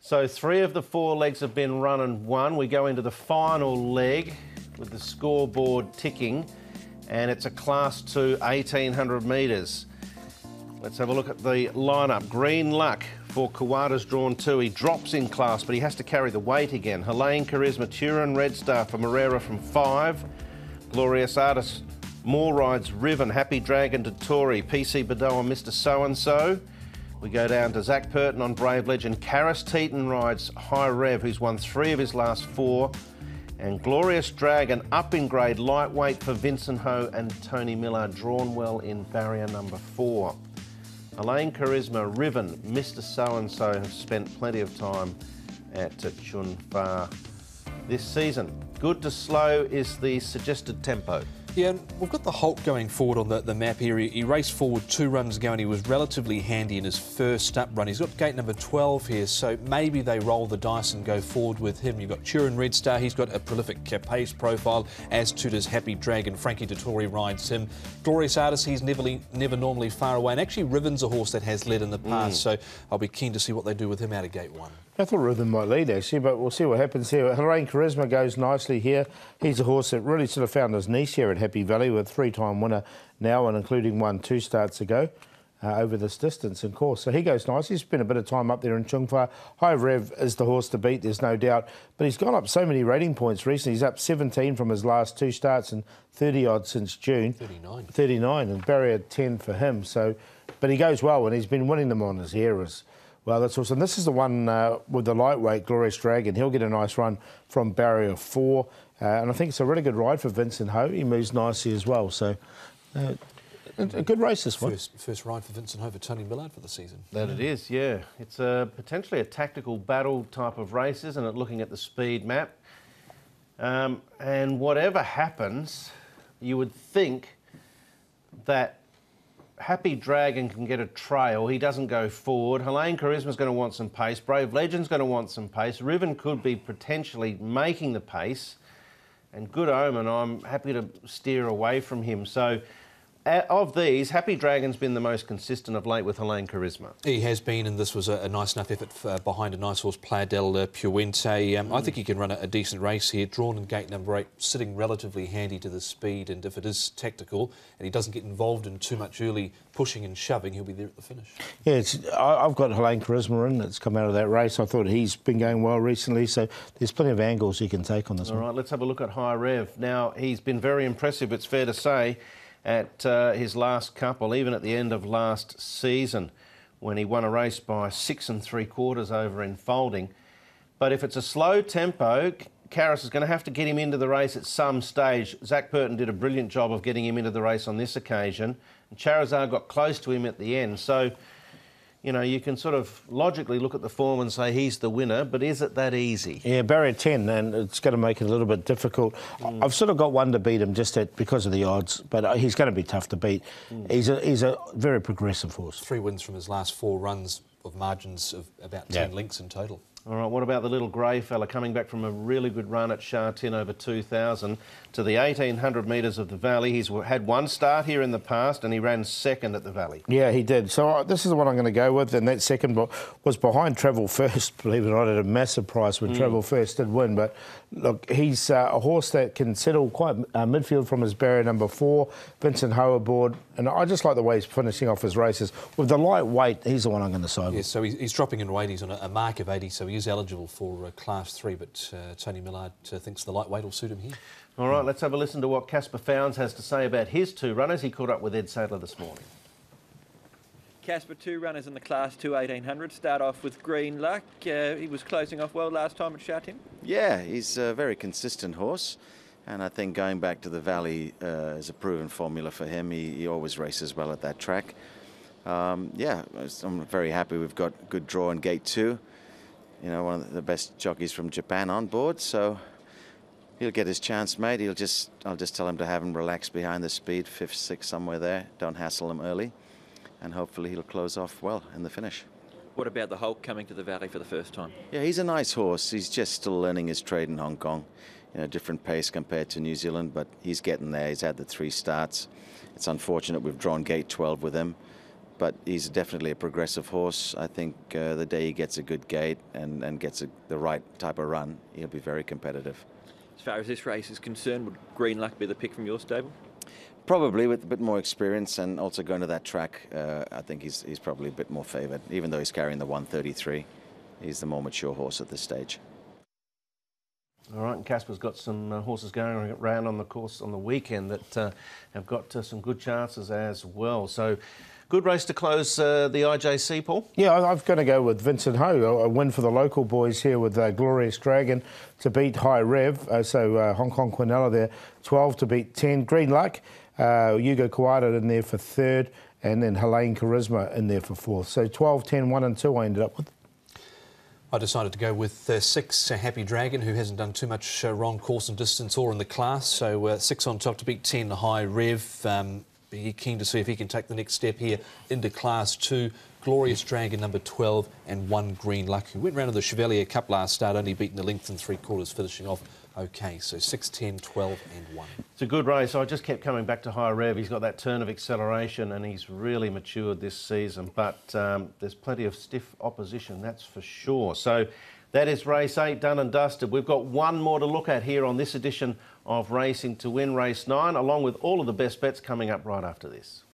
So 3 of the 4 legs have been run and won. We go into the final leg with the scoreboard ticking, and it's a Class 2 1800 metres. Let's have a look at the lineup. Green Luck for Kawada's drawn 2. He drops in class, but he has to carry the weight again. Helene Charisma, Turin Red Star for Moreira from 5. Glorious Artist, More Rides, Riven, Happy Dragon to Tory, PC Badeau and Mr. So-and-so. We go down to Zach Purton on Brave Legend. Karis Teton rides High Rev, who's won 3 of his last 4. And Glorious Dragon up in grade, lightweight for Vincent Ho and Tony Miller, drawn well in barrier number 4. Helene Charisma, Riven, Mr. So-and-so have spent plenty of time at Chun Fa this season. Good to slow is the suggested tempo. Yeah, and we've got the Hulk going forward on the map here. He raced forward 2 runs ago and he was relatively handy in his first up run. He's got gate number 12 here, so maybe they roll the dice and go forward with him. You've got Turin Red Star, he's got a prolific pace profile, as too does Happy Dragon. Frankie Dettori rides him. Glorious Artist, he's never normally far away, and actually Riven's a horse that has led in the past, so I'll be keen to see what they do with him out of gate 1. I thought Riven might lead actually, but we'll see what happens here. Helene Charisma goes nicely here. He's a horse that really sort of found his niche here at Happy Valley, with 3-time winner now, and including one 2 starts ago over this distance and course. So he goes nice. He's spent a bit of time up there in Chung Fa. High Rev is the horse to beat, there's no doubt. But he's gone up so many rating points recently. He's up 17 from his last 2 starts and 30 odd since June. 39, and barrier 10 for him. So, but he goes well, and he's been winning them on his eras. Well, that's awesome. This is the one with the lightweight, Glorious Dragon. He'll get a nice run from barrier 4. And I think it's a really good ride for Vincent Ho. He moves nicely as well. So, a good race this one. First ride for Vincent Ho for Tony Millard for the season. That it is, yeah. It's potentially a tactical battle type of race, isn't it, looking at the speed map? And whatever happens, you would think that Happy Dragon can get a trail. He doesn't go forward. Helene Charisma's going to want some pace. Brave Legend's going to want some pace. Riven could be potentially making the pace. And Good Omen, I'm happy to steer away from him. So, of these, Happy Dragon's been the most consistent of late with Helene Charisma. He has been, and this was a nice enough effort behind a nice horse, Playa del Puente. I think he can run a decent race here. Drawn in gate number 8, sitting relatively handy to the speed, and if it is tactical and he doesn't get involved in too much early pushing and shoving, he'll be there at the finish. Yeah, I've got Helene Charisma in. It's come out of that race. I thought he's been going well recently, so there's plenty of angles you can take on this one. All right, let's have a look at High Rev. Now, he's been very impressive, it's fair to say, at his last couple, even at the end of last season, when he won a race by 6 3/4 over in Folding. But if it's a slow tempo, Karis is going to have to get him into the race at some stage. Zach Purton did a brilliant job of getting him into the race on this occasion. And Charizard got close to him at the end. So, you know, you can sort of logically look at the form and say he's the winner, but is it that easy? Yeah, barrier 10, and it's going to make it a little bit difficult. I've sort of got one to beat him just because of the odds, but he's going to be tough to beat. He's a very progressive horse. 3 wins from his last 4 runs of margins of about 10 lengths in total. All right, what about the little grey fella coming back from a really good run at Sha Tin over 2,000 to the 1,800 metres of the Valley? He's had 1 start here in the past and he ran 2nd at the Valley. Yeah, he did. So this is the one I'm going to go with, and that second was behind Travel First, believe it or not, at a massive price when Travel First did win. But look, he's a horse that can settle quite midfield from his barrier number 4, Vincent Ho aboard, and I just like the way he's finishing off his races. With the light weight, he's the one I'm going to side with. So he's dropping in weight. He's on a mark of 80, so he is eligible for Class 3, but Tony Millard thinks the lightweight will suit him here. All right, let's have a listen to what Casper Founds has to say about his 2 runners. He caught up with Ed Sadler this morning. Casper, 2 runners in the Class 2 1800. Start off with Green Luck. He was closing off well last time at Sha Tin. Yeah, he's a very consistent horse, and I think going back to the Valley is a proven formula for him. He always races well at that track. Yeah, I'm very happy we've got good draw in gate 2. You know, one of the best jockeys from Japan on board, so he'll get his chance, mate. I'll just tell him to have him relax behind the speed, 5th, 6th, somewhere there. Don't hassle him early, and hopefully he'll close off well in the finish. What about the Hulk coming to the Valley for the first time? Yeah, he's a nice horse. He's just still learning his trade in Hong Kong. You know, different pace compared to New Zealand, but he's getting there. He's had the 3 starts. It's unfortunate we've drawn gate 12 with him, but he's definitely a progressive horse. I think the day he gets a good gait and gets the right type of run, he'll be very competitive. As far as this race is concerned, would Green Luck be the pick from your stable? Probably with a bit more experience and also going to that track, I think he's probably a bit more favoured, even though he's carrying the 133. He's the more mature horse at this stage. All right, and Casper's got some horses going around on the course on the weekend that have got some good chances as well. So, good race to close the IJC, Paul? Yeah, I'm going to go with Vincent Ho, a win for the local boys here with Glorious Dragon to beat High Rev. Hong Kong Quinella there, 12 to beat 10. Green Luck, Hugo Kawada in there for third, and then Helene Charisma in there for fourth. So 12, 10, 1 and 2 I ended up with. I decided to go with 6, Happy Dragon, who hasn't done too much wrong course and distance or in the class. So 6 on top to beat 10, High Rev. Be keen to see if he can take the next step here into Class 2. Glorious Dragon, number 12, and 1 Green Luck, who went round to the Chevalier Cup last start, only beaten the length and 3/4, finishing off okay. So 6, 10, 12 and 1. It's a good race. I just kept coming back to High Rev. He's got that turn of acceleration and he's really matured this season. But there's plenty of stiff opposition, that's for sure. So that is race 8 done and dusted. We've got one more to look at here on this edition of Racing to Win, race 9, along with all of the best bets coming up right after this.